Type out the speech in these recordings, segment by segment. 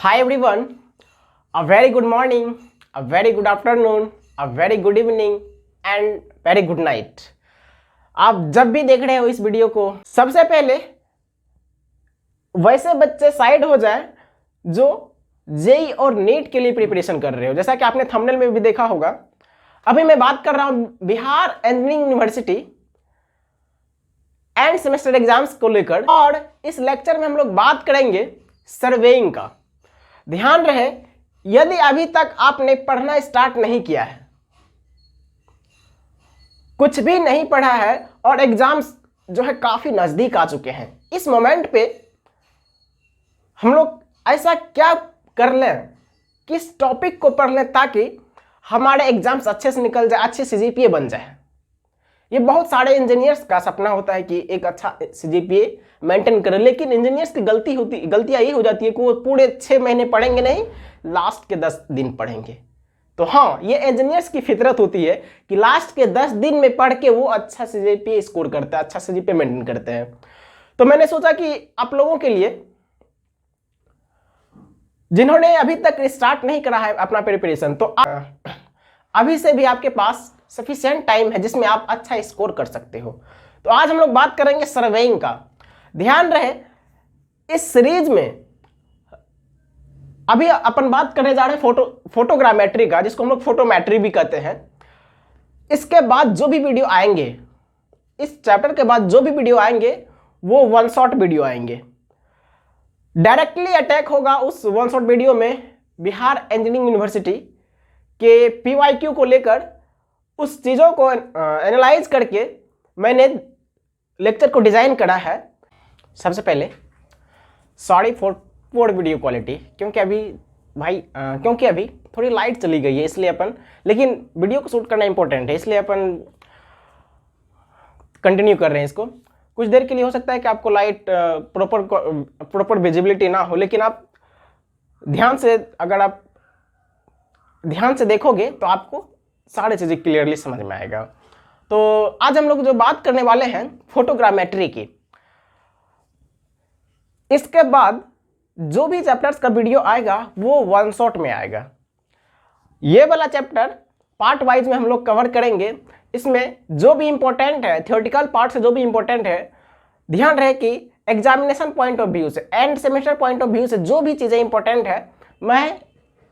Hi everyone, a very good morning, a very good afternoon, a very good evening and very good night। आप जब भी देख रहे हो इस वीडियो को, सबसे पहले वैसे बच्चे साइड हो जाए जो जेई और नीट के लिए प्रिपरेशन कर रहे हो। जैसा कि आपने थंबनेल में भी देखा होगा, अभी मैं बात कर रहा हूं Bihar engineering university end semester exams को लेकर, और इस लेक्चर में हम लोग बात करेंगे सर्वेइंग का। ध्यान रहे, यदि अभी तक आपने पढ़ना स्टार्ट नहीं किया है, कुछ भी नहीं पढ़ा है और एग्जाम्स जो है काफी नजदीक आ चुके हैं, इस मोमेंट पे हम लोग ऐसा क्या कर लें, किस टॉपिक को पढ़ लें ताकि हमारे एग्जाम्स अच्छे से निकल जाए, अच्छे सीजीपीए बन जाए। ये बहुत सारे इंजीनियर्स का सपना होता है कि एक अच्छा सीजीपीए मेंटेन करें, लेकिन इंजीनियर्स की गलतियां ये हो जाती है कि वो पूरे 6 महीने पढ़ेंगे नहीं, लास्ट के 10 दिन पढ़ेंगे। तो हाँ, ये इंजीनियर्स की फितरत होती है कि लास्ट के 10 दिन में पढ़ के वो अच्छा सीजीपीए स्कोर करते हैं, अच्छा सीजीपीए मेंटेन करते हैं। तो मैंने सोचा कि आप लोगों के लिए, जिन्होंने अभी तक स्टार्ट नहीं करा है अपना प्रिपरेशन, तो अभी से भी आपके पास सफिशिएंट टाइम है जिसमें आप अच्छा स्कोर कर सकते हो। तो आज हम लोग बात करेंगे सर्वेइंग का। ध्यान रहे, इस सीरीज में अभी अपन बात करने जा रहे हैं फोटोग्रामेट्री का, जिसको हम लोग फोटोमेट्री भी कहते हैं। इसके बाद जो भी वीडियो आएंगे, इस चैप्टर के बाद जो भी वीडियो आएंगे वो वन शॉट वीडियो आएंगे। डायरेक्टली अटैक होगा उस वन शॉट वीडियो में बिहार इंजीनियरिंग यूनिवर्सिटी के पीवाईक्यू को लेकर। उस चीज़ों को एनालाइज करके मैंने लेक्चर को डिज़ाइन करा है। सबसे पहले sorry for poor video quality, क्योंकि अभी थोड़ी लाइट चली गई है, इसलिए लेकिन वीडियो को शूट करना इंपॉर्टेंट है, इसलिए अपन कंटिन्यू कर रहे हैं इसको। कुछ देर के लिए हो सकता है कि आपको लाइट प्रॉपर विजिबिलिटी ना हो, लेकिन आप अगर आप ध्यान से देखोगे तो आपको सारी चीज़ें क्लियरली समझ में आएगा। तो आज हम लोग जो बात करने वाले हैं फोटोग्रामेट्री की, इसके बाद जो भी चैप्टर्स का वीडियो आएगा वो वन शॉट में आएगा। ये वाला चैप्टर पार्ट वाइज में हम लोग कवर करेंगे। इसमें जो भी इंपॉर्टेंट है, थियोरेटिकल पार्ट से जो भी इंपॉर्टेंट है, ध्यान रहे कि एग्जामिनेशन पॉइंट ऑफ व्यू से, end semester point of view से जो भी चीज़ें इंपॉर्टेंट है, मैं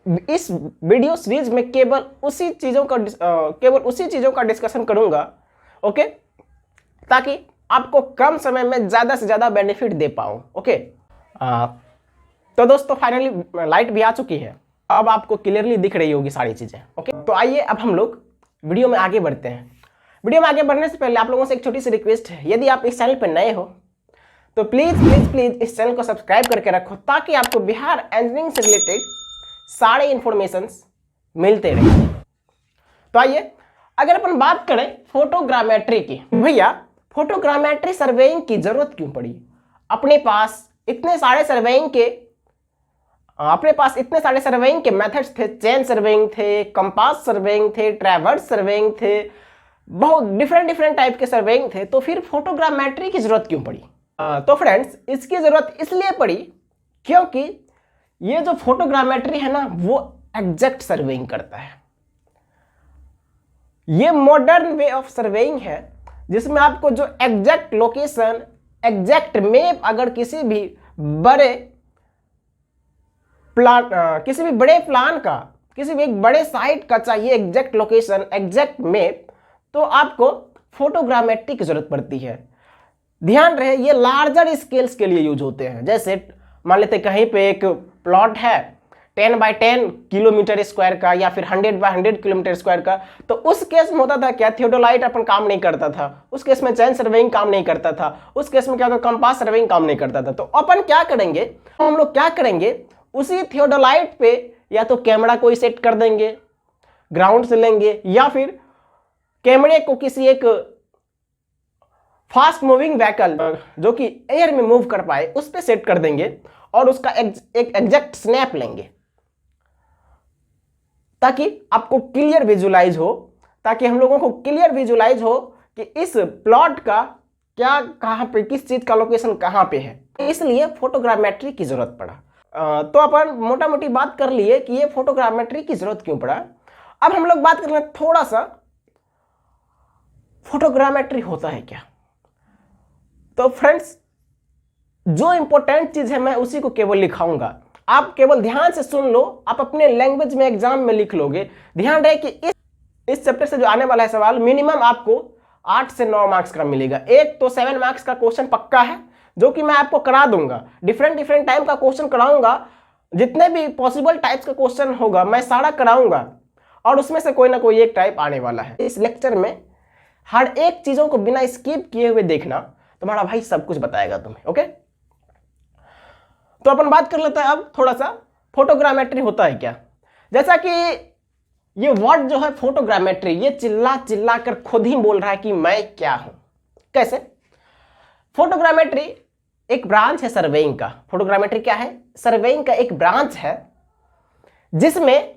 इस वीडियो सीरीज में केवल उसी चीज़ों का डिस्कशन करूंगा, ओके, ताकि आपको कम समय में ज़्यादा से ज़्यादा बेनिफिट दे पाऊँ, ओके। तो दोस्तों, फाइनली लाइट भी आ चुकी है, अब आपको क्लियरली दिख रही होगी सारी चीज़ें, ओके। तो आइए अब हम लोग वीडियो में आगे बढ़ते हैं। वीडियो में आगे बढ़ने से पहले आप लोगों से एक छोटी सी रिक्वेस्ट है, यदि आप इस चैनल पर नए हो तो प्लीज़ इस चैनल को सब्सक्राइब करके रखो, ताकि आपको बिहार इंजीनियरिंग से रिलेटेड सारे इंफॉर्मेशंस मिलते रहे। तो आइए, अगर अपन बात करें फोटोग्रामेट्री की, भैया फोटोग्रामेट्री सर्वेइंग की जरूरत क्यों पड़ी? अपने पास इतने सारे सर्वेइंग के मेथड्स थे। चेन सर्वेइंग थे, कंपास सर्वेइंग थे, ट्रैवर्स सर्वेइंग थे, बहुत डिफरेंट टाइप के सर्वेइंग थे। तो फिर फोटोग्रामेट्री की जरूरत क्यों पड़ी? तो फ्रेंड्स, इसकी जरूरत इसलिए पड़ी क्योंकि ये जो फोटोग्रामेट्री है ना, वो एग्जैक्ट सर्वेइंग करता है। ये मॉडर्न वे ऑफ सर्वेइंग है, जिसमें आपको जो एग्जैक्ट लोकेशन, एग्जैक्ट मैप, अगर किसी भी बड़े साइट का चाहिए एग्जैक्ट लोकेशन, एग्जैक्ट मैप, तो आपको फोटोग्रामेट्री की जरूरत पड़ती है। ध्यान रहे, ये लार्जर स्केल्स के लिए यूज होते हैं। जैसे मान लेते कहीं पे एक प्लॉट है 10 बाय 10 किलोमीटर स्क्वायर का, या फिर 100 बाय 100 किलोमीटर स्क्वायर का, तो उस केस में होता था क्या, थियोडोलाइट अपन काम नहीं करता था, उस केस में चेन सर्वेइंग काम नहीं करता था, उस केस में क्या होता, कंपास सर्वेइंग काम नहीं करता था। तो अपन क्या करेंगे, हम लोग क्या करेंगे, उसी थियोडोलाइट पे या तो कैमरा कोई सेट कर देंगे, ग्राउंड से लेंगे, या फिर कैमरे को किसी एक फास्ट मूविंग व्हीकल जो कि एयर में मूव कर पाए उस पर सेट कर देंगे, और उसका एक एग्जैक्ट स्नैप लेंगे, ताकि आपको क्लियर विजुलाइज हो, ताकि हम लोगों को क्लियर विजुलाइज हो कि इस प्लॉट का क्या, कहां पे, किस चीज का लोकेशन कहां पे है। इसलिए फोटोग्रामेट्री की जरूरत पड़ा। तो अपन मोटा मोटी बात कर लिए कि ये फोटोग्रामेट्री की जरूरत क्यों पड़ा। अब हम लोग बात कर रहे हैं थोड़ा सा फोटोग्रामेट्री होता है क्या। तो फ्रेंड्स, जो इंपॉर्टेंट चीज है मैं उसी को केवल लिखाऊंगा, आप केवल ध्यान से सुन लो, आप अपने लैंग्वेज में एग्जाम में लिख लोगे। ध्यान रहे कि इस चैप्टर से जो आने वाला है सवाल मिनिमम आपको 8 से 9 मार्क्स का मिलेगा। एक तो 7 मार्क्स का क्वेश्चन पक्का है जो कि मैं आपको करा दूंगा, डिफरेंट टाइप का क्वेश्चन कराऊंगा, जितने भी पॉसिबल टाइप्स का क्वेश्चन होगा मैं सारा कराऊंगा और उसमें से कोई ना कोई एक टाइप आने वाला है। इस लेक्चर में हर एक चीजों को बिना स्किप किए हुए देखना, तुम्हारा भाई सब कुछ बताएगा तुम्हें। ओके, तो अपन बात कर लेते हैं अब थोड़ा सा फोटोग्रामेट्री होता है क्या। जैसा कि ये वर्ड जो है फोटोग्रामेट्री, ये चिल्ला चिल्ला कर खुद ही बोल रहा है कि मैं क्या हूं। कैसे? फोटोग्रामेट्री एक ब्रांच है सर्वेइंग का। फोटोग्रामेट्री क्या है? सर्वेइंग का एक ब्रांच है जिसमें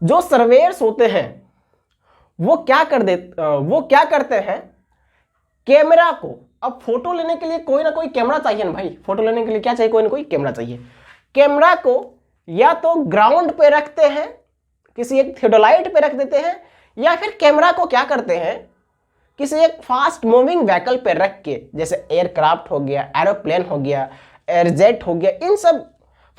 जो सर्वेयर्स होते हैं वो क्या करते हैं, कैमरा को, अब फोटो लेने के लिए कोई ना कोई कैमरा चाहिए ना भाई, फोटो लेने के लिए क्या चाहिए? कोई ना कोई कैमरा चाहिए। कैमरा को या तो ग्राउंड पे रखते हैं, किसी एक थियोडोलाइट पे रख देते हैं, या फिर कैमरा को क्या करते हैं, किसी एक फास्ट मूविंग व्हीकल पे रख के, जैसे एयरक्राफ्ट हो गया, एरोप्लेन हो गया, एयरजेट हो गया, इन सब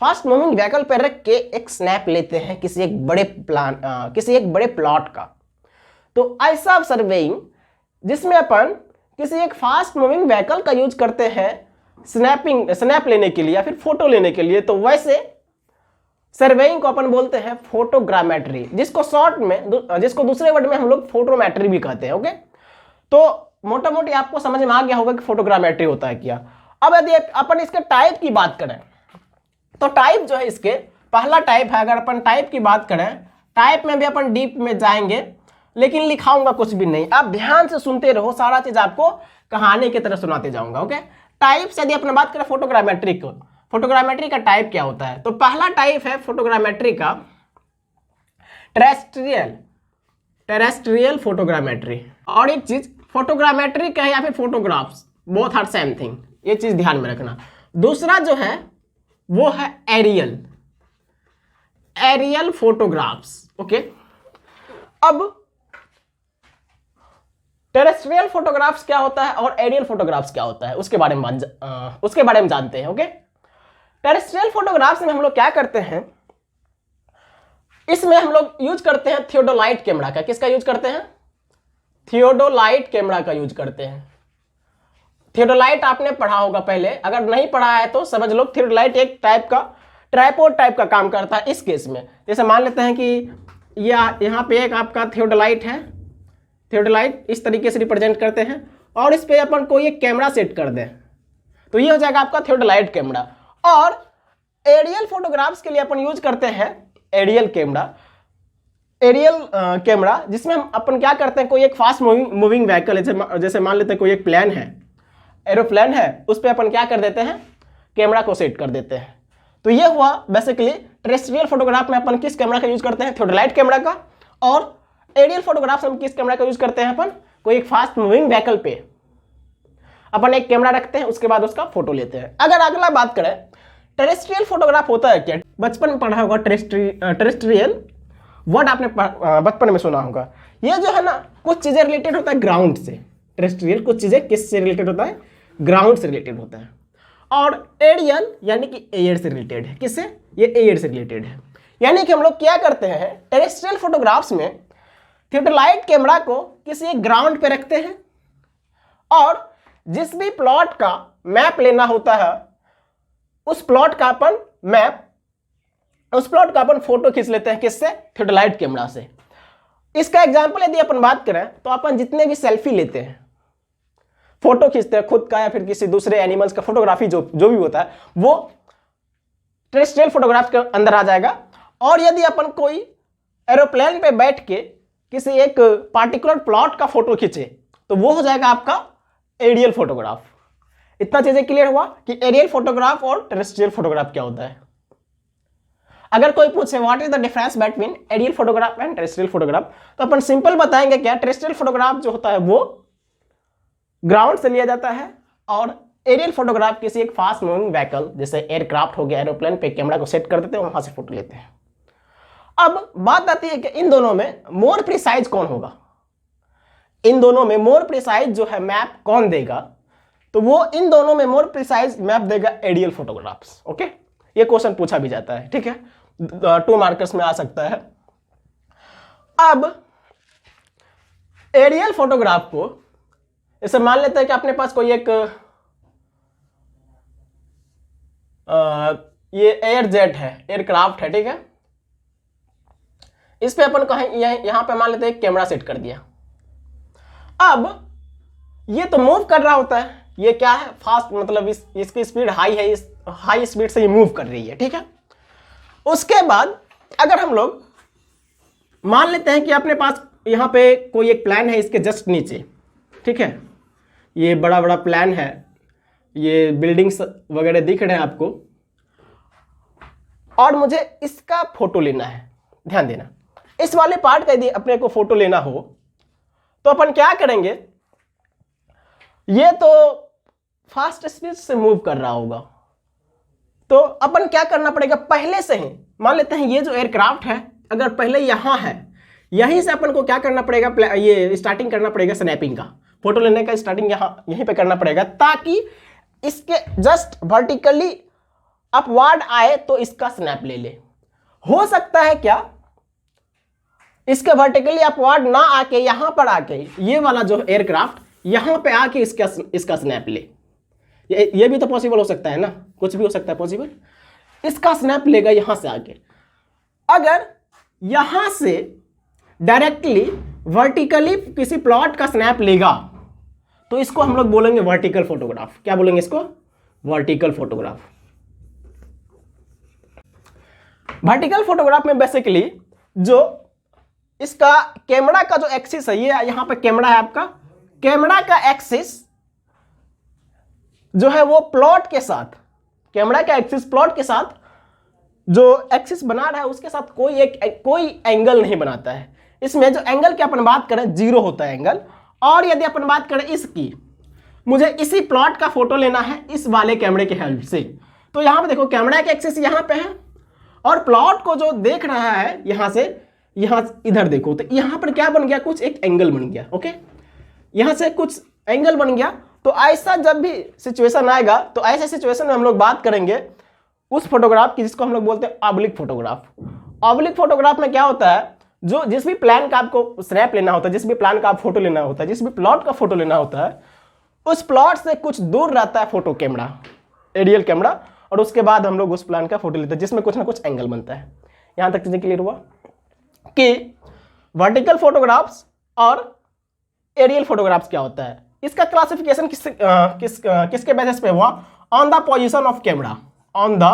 फास्ट मूविंग व्हीकल पे रख के एक स्नैप लेते हैं किसी एक बड़े प्लॉट का। तो ऐसा सर्वेइंग जिसमें अपन किसी एक फास्ट मूविंग व्हीकल का यूज करते हैं स्नैप लेने के लिए या फिर फोटो लेने के लिए, तो वैसे सर्वेइंग को अपन बोलते हैं फोटोग्रामेट्री, जिसको दूसरे वर्ड में हम लोग फोटोमेट्री भी कहते हैं। ओके, तो मोटा मोटी आपको समझ में आ गया होगा कि फोटोग्रामेट्री होता है क्या। अब यदि अपन इसके टाइप की बात करें तो टाइप जो है इसके, पहला टाइप है, अगर अपन टाइप की बात करें, टाइप में भी अपन डीप में जाएंगे लेकिन लिखाऊंगा कुछ भी नहीं, आप ध्यान से सुनते रहो, सारा चीज आपको कहानी की तरह सुनाते जाऊंगा। ओके, टाइप से यदि अपन बात करें फोटोग्रामेट्री का टाइप क्या होता है, तो पहला टाइप है फोटोग्रामेट्री का टेरेस्ट्रियल फोटोग्रामेट्री। और एक चीज, फोटोग्रामेट्री का है या फिर photographs, both are same thing, ये चीज ध्यान में रखना। दूसरा जो है वो है एरियल फोटोग्राफ्स। ओके, अब टेरेस्ट्रियल फोटोग्राफ्स क्या होता है और एरियल फोटोग्राफ्स क्या होता है उसके बारे में जानते हैं। ओके, टेरेस्ट्रियल फोटोग्राफ्स में हम लोग क्या करते हैं, इसमें हम लोग यूज करते हैं थियोडोलाइट कैमरा का। किसका यूज करते हैं? थियोडोलाइट कैमरा का यूज करते हैं। थियोडोलाइट आपने पढ़ा होगा पहले, अगर नहीं पढ़ा है तो समझ लो, थियोडोलाइट एक टाइप का ट्राइपॉड टाइप का काम करता है। इस केस में जैसे मान लेते हैं कि यहाँ पे एक आपका थियोडोलाइट है, थियोडोलाइट इस तरीके से रिप्रेजेंट करते हैं, और इस पे अपन कोई एक कैमरा सेट कर दें तो ये हो जाएगा आपका थियोडोलाइट कैमरा। और एरियल फोटोग्राफ्स के लिए अपन यूज करते हैं एरियल कैमरा, जिसमें हम अपन क्या करते हैं, कोई एक फास्ट मूविंग व्हीकल है, जैसे मान लेते हैं कोई एक प्लेन है, एरोप्लेन है, उस पर अपन क्या कर देते हैं, कैमरा को सेट कर देते हैं। तो ये हुआ बेसिकली टेरेस्ट्रियल फोटोग्राफ में अपन किस कैमरा का यूज करते हैं, थियोडोलाइट कैमरा का। और एरियल फोटोग्राफ्स में किस कैमरा का यूज करते हैं, अपन कोई एक फास्ट मूविंग व्हीकल पे अपन एक कैमरा रखते हैं, उसके बाद उसका फोटो लेते हैं। अगर अगला बात करें टेरेस्ट्रियल फोटोग्राफ होता है क्या, बचपन में पढ़ा होगा टेरेस्ट्रियल वर्ड आपने बचपन में सुना होगा। ये जो है ना, कुछ चीजें रिलेटेड होता है ग्राउंड से। टेरेस्ट्रियल कुछ चीजें किससे रिलेटेड होता है, ग्राउंड से रिलेटेड होता है। और एरियल यानी कि एयर से रिलेटेड है। किससे? ये एयर से रिलेटेड है। यानी कि हम लोग क्या करते हैं, टेरेस्ट्रियल फोटोग्राफ्स में थियोडोलाइट कैमरा को किसी एक ग्राउंड पे रखते हैं और जिस भी प्लॉट का मैप लेना होता है उस प्लॉट का अपन फोटो खींच लेते हैं। किससे? थियोडोलाइट कैमरा से। इसका एग्जांपल यदि अपन बात करें तो अपन जितने भी सेल्फी लेते हैं, फोटो खींचते हैं खुद का या फिर किसी दूसरे एनिमल्स का, फोटोग्राफी जो भी होता है वो टेरेस्ट्रियल फोटोग्राफ के अंदर आ जाएगा। और यदि अपन कोई एरोप्लेन पे बैठ के किसी एक पार्टिकुलर प्लॉट का फोटो खींचे तो वो हो जाएगा आपका एरियल फोटोग्राफ। इतना चीजें क्लियर हुआ कि एरियल फोटोग्राफ और टेरेस्ट्रियल फोटोग्राफ क्या होता है। अगर कोई पूछे what is the difference between aerial photograph and terrestrial photograph, तो अपन सिंपल बताएंगे क्या, टेरेस्ट्रियल फोटोग्राफ जो होता है वो ग्राउंड से लिया जाता है और एरियल फोटोग्राफ किसी एक फास्ट मूविंग व्हीकल जैसे एयरक्राफ्ट हो गया, एरोप्लेन पे कैमरा को सेट कर देते हैं, वहां से फोटो लेते हैं। अब बात आती है कि इन दोनों में मोर प्रिसाइज कौन होगा, इन दोनों में मोर प्रिसाइज जो है मैप कौन देगा, तो वो इन दोनों में मोर प्रिसाइज मैप देगा एरियल फोटोग्राफ्स। ओके, ये क्वेश्चन पूछा भी जाता है, ठीक है, 2 मार्कर्स में आ सकता है। अब एरियल फोटोग्राफ को जैसे मान लेते हैं कि अपने पास कोई एक ये एयरजेट है, एयरक्राफ्ट है, ठीक है, इस पे अपन कहें यहां पे मान लेते हैं कैमरा सेट कर दिया। अब ये तो मूव कर रहा होता है, ये क्या है, फास्ट, मतलब इसकी स्पीड हाई है, इस हाई स्पीड से ये मूव कर रही है, ठीक है। उसके बाद अगर हम लोग मान लेते हैं कि अपने पास यहां पे कोई एक प्लान है इसके जस्ट नीचे, ठीक है, ये बड़ा बड़ा प्लान है, ये बिल्डिंग्स वगैरह दिख रहे हैं आपको, और मुझे इसका फोटो लेना है। ध्यान देना, इस वाले पार्ट का यदि अपने को फोटो लेना हो तो अपन क्या करेंगे, ये तो फास्ट स्पीड से मूव कर रहा होगा, तो अपन क्या करना पड़ेगा, पहले से ही मान लेते हैं ये जो एयरक्राफ्ट है अगर पहले यहां है, यहीं से अपन को क्या करना पड़ेगा, ये स्टार्टिंग करना पड़ेगा स्नैपिंग का, फोटो लेने का स्टार्टिंग यहीं पे करना पड़ेगा, ताकि इसके जस्ट वर्टिकली अपवार्ड आए तो इसका स्नैप ले ले। हो सकता है क्या इसके वर्टिकली अपवार्ड ना आके यहां पर आके ये वाला जो एयरक्राफ्ट यहां पे आके इसका स्नैप ले, ये भी तो पॉसिबल हो सकता है ना, कुछ भी हो सकता है पॉसिबल, इसका स्नैप लेगा यहां से आके। अगर यहां से डायरेक्टली वर्टिकली किसी प्लॉट का स्नैप लेगा तो इसको हम लोग बोलेंगे वर्टिकल फोटोग्राफ। क्या बोलेंगे इसको, वर्टिकल फोटोग्राफ। वर्टिकल फोटोग्राफ में बेसिकली जो इसका कैमरा का जो एक्सिस है, ये यहां पे कैमरा है आपका, कैमरा का एक्सिस जो है वो प्लॉट के साथ, कैमरा का एक्सिस प्लॉट के साथ जो एक्सिस बना रहा है उसके साथ कोई एंगल नहीं बनाता है। इसमें जो एंगल की अपन बात करें 0 होता है एंगल, और यदि अपन बात करें इसकी, मुझे इसी प्लॉट का फोटो लेना है इस वाले कैमरे के हेल्प से, तो यहां पे देखो कैमरा का एक्सिस यहां पे है और प्लॉट को जो देख रहा है यहां से यहां इधर देखो, तो यहां पर क्या बन गया, कुछ एक एंगल बन गया। ओके, यहां से कुछ एंगल बन गया। तो ऐसा जब भी सिचुएशन आएगा तो ऐसे सिचुएशन में हम लोग बात करेंगे उस फोटोग्राफ की जिसको हम लोग बोलते हैं ऑब्लिक फोटोग्राफ। ऑब्लिक फोटोग्राफ में क्या होता है, जो जिस भी प्लान का आपको स्नैप लेना होता है, जिस भी प्लान का आप फोटो लेना होता है, जिस भी प्लॉट का फोटो लेना होता है, उस प्लॉट से कुछ दूर रहता है फोटो कैमरा, एरियल कैमरा, और उसके बाद हम लोग उस प्लान का फोटो लेते हैं जिसमें कुछ ना कुछ एंगल बनता है। यहां तक चीजें क्लियर हुआ कि वर्टिकल फोटोग्राफ्स और एरियल फोटोग्राफ्स क्या होता है। इसका क्लासिफिकेशन किसके बेसिस पे हुआ, on the position of camera, on the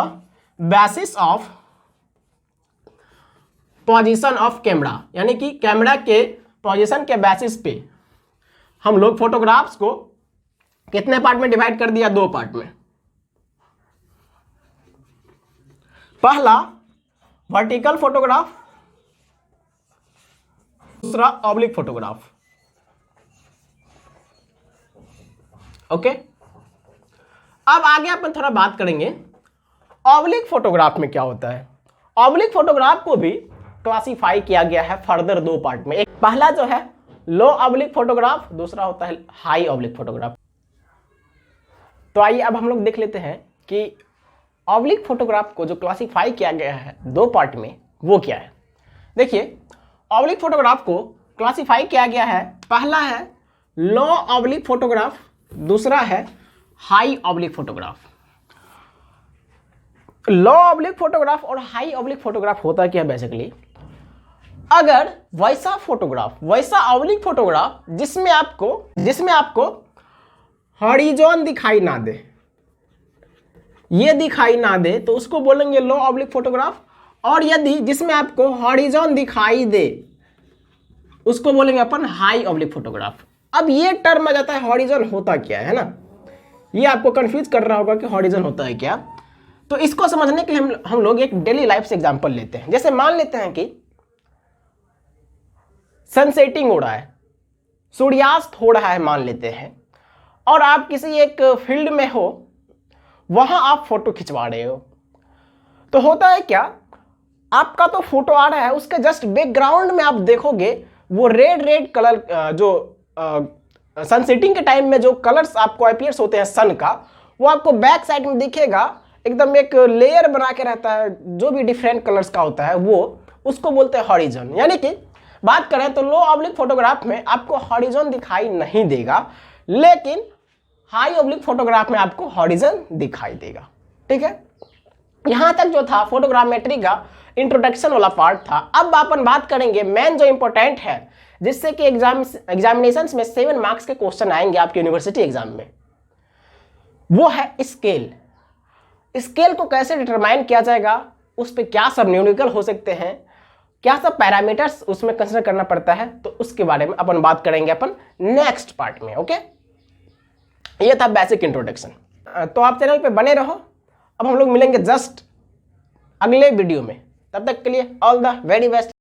basis of position of camera, यानी कि कैमरा के पोजीशन के बेसिस पे हम लोग फोटोग्राफ्स को कितने पार्ट में डिवाइड कर दिया, 2 पार्ट में। पहला वर्टिकल फोटोग्राफ, दूसरा ऑब्लिक फोटोग्राफ। ओके, अब आगे अपन थोड़ा बात करेंगे ऑब्लिक फोटोग्राफ में क्या होता है। ऑब्लिक फोटोग्राफ को भी क्लासिफाई किया गया है फर्दर 2 पार्ट में। एक पहला जो है लो ऑब्लिक फोटोग्राफ, दूसरा होता है हाई ऑब्लिक फोटोग्राफ। तो आइए अब हम लोग देख लेते हैं कि ऑब्लिक फोटोग्राफ को जो क्लासिफाई किया गया है 2 पार्ट में वो क्या है। देखिए, ऑब्लिक फोटोग्राफ को क्लासिफाई किया गया है, पहला है लो ऑब्लिक फोटोग्राफ, दूसरा है हाई ऑब्लिक फोटोग्राफ। लो ऑब्लिक फोटोग्राफ और हाई ऑब्लिक फोटोग्राफ होता क्या बेसिकली, अगर वैसा फोटोग्राफ, वैसा ऑब्लिक फोटोग्राफ जिसमें आपको हॉरिजॉन दिखाई ना दे, ये दिखाई ना दे, तो उसको बोलेंगे लो ऑब्लिक फोटोग्राफ। और यदि जिसमें आपको हॉरिजॉन दिखाई दे उसको बोलेंगे अपन हाई ऑब्लिक फोटोग्राफ। अब ये टर्म आ जाता है हॉरिजॉन होता क्या है ना, ये आपको कंफ्यूज कर रहा होगा कि हॉरिजॉन होता है क्या। तो इसको समझने के लिए हम लोग एक डेली लाइफ से एग्जांपल लेते हैं। जैसे मान लेते हैं कि सनसेटिंग हो रहा है, सूर्यास्त हो रहा है मान लेते हैं, और आप किसी एक फील्ड में हो, वहां आप फोटो खिंचवा रहे हो, तो होता है क्या, आपका तो फोटो आ रहा है, उसके जस्ट बैकग्राउंड में आप देखोगे वो रेड रेड कलर, जो सन सेटिंग के टाइम में जो कलर्स आपको अपीयर्स होते हैं सन का, वो आपको बैक साइड में दिखेगा, एकदम एक लेयर बना के रहता है जो भी डिफरेंट कलर्स का होता है, वो उसको बोलते हैं हॉरिजॉन। यानी कि बात करें तो लो ऑब्लिक फोटोग्राफ में आपको हॉरिजॉन दिखाई नहीं देगा, लेकिन हाई ऑब्लिक फोटोग्राफ में आपको हॉरिजॉन दिखाई देगा। ठीक है, यहां तक जो था फोटोग्रामेट्री का इंट्रोडक्शन वाला पार्ट था। अब अपन बात करेंगे मेन जो इंपॉर्टेंट है, जिससे कि एग्जामिनेशंस में 7 मार्क्स के क्वेश्चन आएंगे आपके यूनिवर्सिटी एग्जाम में, वो है स्केल। स्केल को कैसे डिटरमाइन किया जाएगा, उस पर क्या सब न्यूमेरिकल हो सकते हैं, क्या सब पैरामीटर्स उसमें कंसिडर करना पड़ता है, तो उसके बारे में अपन बात करेंगे अपन नेक्स्ट पार्ट में। ओके, ये था बेसिक इंट्रोडक्शन। तो आप चैनल पे बने रहो। अब हम लोग मिलेंगे जस्ट अगले वीडियो में, तब तक के लिए ऑल द वेरी बेस्ट।